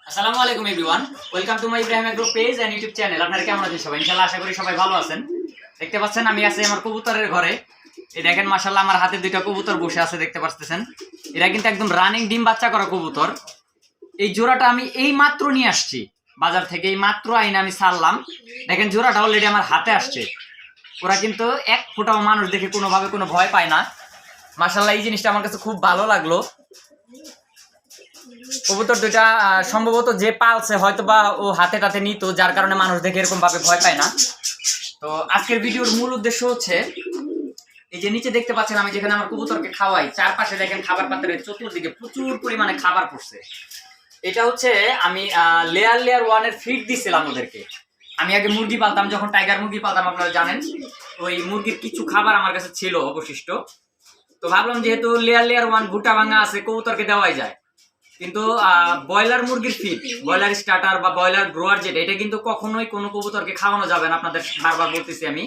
আসসালামু আলাইকুম everyone, welcome to my Ibrahim agro page and YouTube channel. আপনারা কেমন আছেন সবাই? ইনশাআল্লাহ আশা করি সবাই ভালো আছেন। দেখতে পাচ্ছেন আমি আছি আমার কবুতরের ঘরে। এই দেখেন মাশাআল্লাহ আমার হাতে দুইটা কবুতর বসে আছে, দেখতে পাচ্ছেন। এরা কিন্তু একদম রানিং ডিম বাচ্চা করা কবুতর। এই জোড়াটা আমি এই মাত্র নিয়ে আসছি বাজার থেকে, এই মাত্র আইনে আমি ছাড়লাম। দেখেন জোড়াটা অলরেডি আমার হাতে আসছে। ওরা কিন্তু এক ফোঁটাও মানুষ দেখে কোনোভাবে কোনো ভয় পায় না। মাশাআল্লাহ এই জিনিসটা আমার কাছে খুব ভালো লাগলো। কবুতর দুইটা সম্ভবত যে পালছে হয়তো বা ও হাতে টাতে নিত, যার কারণে মানুষ দেখে এরকম ভাবে ভয় পায় না। তো আজকের ভিডিওর মূল উদ্দেশ্য হচ্ছে এই যে নিচে দেখতে পাচ্ছেন আমি যেখানে আমার কবুতরকে খাওয়াই, চারপাশে দেখেন খাবার পাত্রের চতুর্দিকে প্রচুর পরিমাণে খাবার পড়ছে। এটা হচ্ছে আমি লেয়ার 1 এর ফিড দিছিলাম ওদেরকে। আমি আগে মুরগি পালতাম, যখন টাইগার মুরগি পালতাম আপনারা জানেন, ওই মুরগির কিছু খাবার আমার কাছে ছিল অবশিষ্ট। তো ভাবলাম যেহেতু লেয়ার 1 ভুট্টা ভাঙা আছে, কবুতরকে দেওয়াই যায়। কিন্তু ব্রয়লার মুরগির ফিড, ব্রয়লার স্টার্টার বা ব্রয়লার গ্রোয়ার যেটা, এটা কিন্তু কখনোই কোনো কবুতরকে খাওয়ানো যাবে না। আপনাদের বারবার বলতেছি আমি,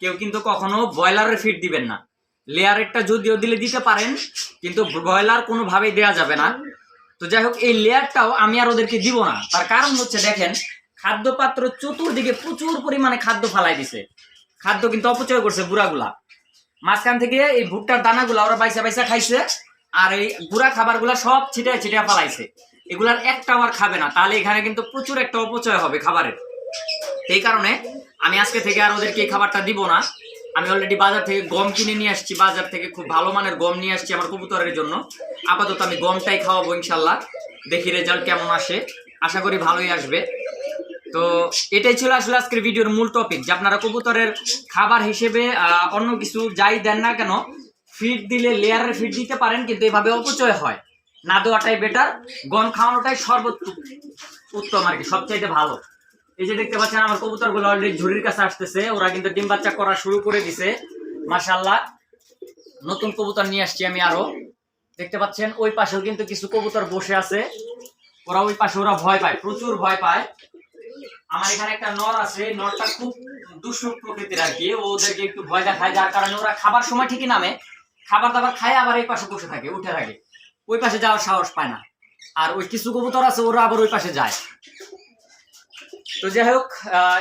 কেউ কিন্তু কখনো ব্রয়লারের ফিড দিবেন না। লেয়ারেরটা যদিও দিলে দিতে পারেন, কিন্তু ব্রয়লার কোনোভাবেই দেওয়া যাবে না। তো যাই হোক, এই লেয়ারটাও আমি আর ওদেরকে দিব না। তার কারণ হচ্ছে দেখেন খাদ্য পাত্র চতুর্দিকে প্রচুর পরিমাণে খাদ্য ফালাই দিছে। খাদ্য কিন্তু অপচয় করছে বুড়াগুলা। মাঝখান থেকে এই ভুট্টার দানাগুলা ওরা বাইসা বাইসা খাইছে, আর এই গুড়া খাবারগুলা সব ছিটায় ছিটায় ফালাইছে। এগুলার একটাও আর খাবে না, তাহলে এখানে কিন্তু প্রচুর একটা অপচয় হবে খাবারের। এই কারণে আমি আজকে থেকে আর ওদেরকে এই খাবারটা দিব না। আমি অলরেডি বাজার থেকে গম কিনে নিয়ে আসছি, বাজার থেকে খুব ভালো মানের গম নিয়ে আসছি আমার কবুতরের জন্য। আপাতত আমি গমটাই খাওয়াবো ইনশাল্লাহ, দেখি রেজাল্ট কেমন আসে, আশা করি ভালোই আসবে। তো এটাই ছিল আসলে আজকের ভিডিওর মূল টপিক, যে আপনারা কবুতরের খাবার হিসেবে অন্য কিছু যাই দেন না কেন, ফিড দিলে লেয়ারের ফিড দিতে পারেন, কিন্তু এভাবে অপচয় হয় না, দেওয়াটাই বেটার। গম খাওয়ানোটাই সর্বোচ্চ উত্তম আর কি, সবচাইতে ভালো। এই যে দেখতে পাচ্ছেন আমার কবুতরগুলো অলরেডি ঝুড়ির কাছে আসতেছে, ওরা কিন্তু ডিম বাচ্চা করা শুরু করে দিছে মাশাআল্লাহ। নতুন কবুতর নিয়ে আসছি আমি আরো, দেখতে পাচ্ছেন। ওই পাশেও কিন্তু কিছু কবুতর বসে আছে, ওরা ওই পাশে ওরা ভয় পায়, প্রচুর ভয় পায়। আমার এখানে একটা নর আছে, নরটা খুব দুষ্টু প্রকৃতির আর কি, ওদেরকে একটু ভয় দেখায়, যার কারণে ওরা খাবার সময় ঠিকই নামে, খাবার দাবার খায়, আবার এই পাশে বসে থাকে, উঠে থাকে, ওই পাশে যাওয়ার সাহস পায় না। আর ওই কিছু কবুতর আছে ওরা আবার ওই পাশে যায়। তো যাই হোক,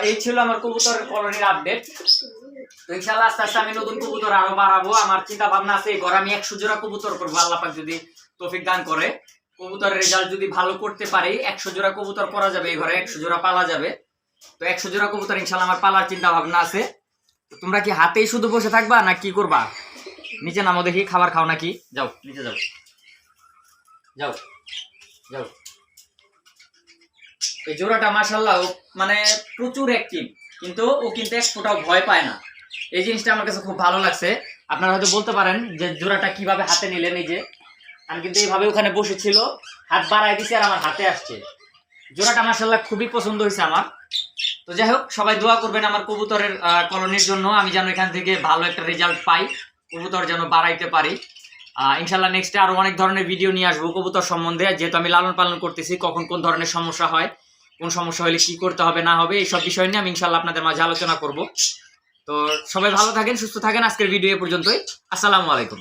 এই ছিল আমার কবুতরের কলোনির আপডেট। তো ইনশাআল্লাহ আস্তে আস্তে আমি নতুন কবুতর আরো বাড়াবো। আমার চিন্তা ভাবনা আছে এই ঘরে আমি 100 জোড়া কবুতর করবো, আল্লাহ পাক যদি তৌফিক দান করে। কবুতরের রেজাল্ট যদি ভালো করতে পারি, 100 জোড়া কবুতর করা যাবে এই ঘরে, 100 জোড়া পালা যাবে। তো 100 জোড়া কবুতর ইনশাআল্লাহ আমার পালার চিন্তা ভাবনা আছে। তোমরা কি হাতেই শুধু বসে থাকবা না কি করবা? নিচে নামো দেখি, খাবার খাও নাকি? যাও নিচে যাও, যাও যাও। এই জোড়াটা মাশাআল্লাহ মানে প্রচুর অ্যাক্টিভ, কিন্তু ও কিন্তু এক ফোঁটাও ভয় পায় না। এই জিনিসটা আমার কাছে খুব ভালো লাগছে। আপনারা হয়তো বলতে পারেন যে জোড়াটা কিভাবে হাতে নিলেন। এই যে আমি কিন্তু এইভাবে ওখানে বসেছিল, হাত বাড়াই দিছি আর আমার হাতে আসছে। জোড়াটা মাশাআল্লাহ খুবই পছন্দ হয়েছে আমার। তো যাই হোক, সবাই দোয়া করবেন আমার কবুতরের কলোনির জন্য, আমি যেন এখান থেকে ভালো একটা রেজাল্ট পাই, কবুতর যেন বাড়াইতে পারি। ইনশাল্লাহ নেক্সটে আরো অনেক ধরনের ভিডিও নিয়ে আসবো কবুতর সম্বন্ধে, যেহেতু আমি লালন পালন করতেছি, কখন কোন ধরনের সমস্যা হয়, কোন সমস্যা হলে কি করতে হবে না হবে, এইসব বিষয় নিয়ে আমি ইনশাল্লাহ আপনাদের মাঝে আলোচনা করব। তো সবাই ভালো থাকেন, সুস্থ থাকেন। আজকের ভিডিও এ পর্যন্তই। আসসালামু আলাইকুম।